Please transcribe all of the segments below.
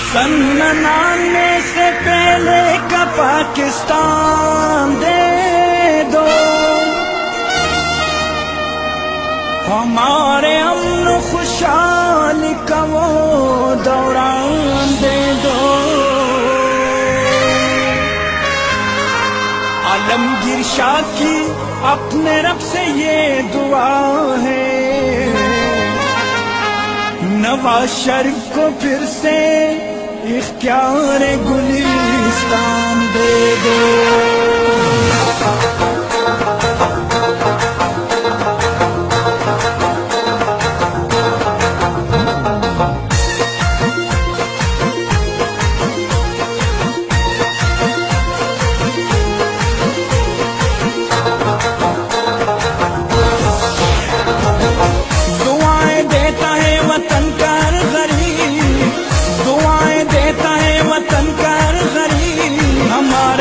सन्नाने से पहले का पाकिस्तान दे दो, हमारे अमन खुशहाली का वो दौरान दे दो। आलमगीर शाह की अपने रब से ये दुआ है, नवाज शरीफ को फिर से इख्तियार गुलिस्तान दे दो।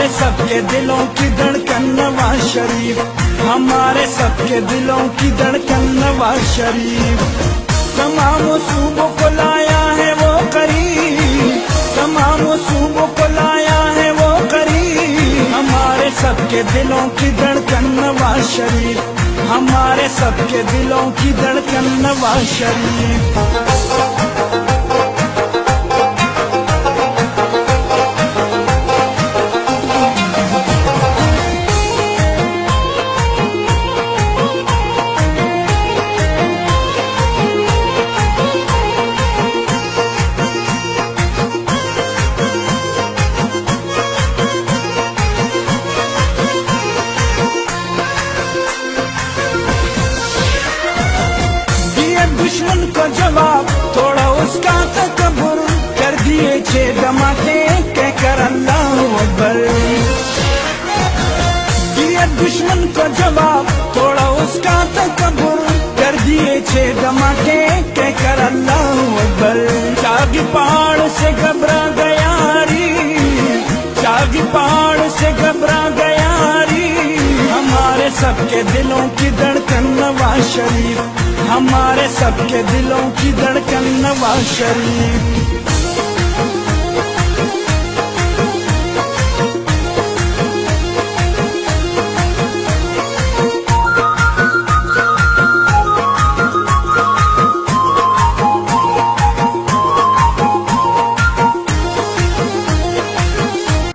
सबके दिलों की धड़कन नवाज शरीफ, हमारे सबके दिलों की धड़कन नवाज शरीफ। तमाम सूबों को लाया है वो करीब, तमाम सूबों को लाया है वो करीब। हमारे सबके दिलों की धड़कन नवाज शरीफ, हमारे सबके दिलों की धड़कन नवाज शरीफ। दुश्मन को जवाब थोड़ा उसका तकब्बुर, कर दिए 6 धमाके कहकर अल्लाहू अकबर। दिए दुश्मन को जवाब थोड़ा उसका तकब्बुर, कर दिए 6 धमाके कहकर अल्लाहू अकबर। चागी पहाड़ से घबरा गया री, चागी पहाड़ से घबरा गया री। हमारे सबके दिलों की धड़कन नवाज शरीफ, हमारे सबके दिलों की धड़कन नवाज शरीफ।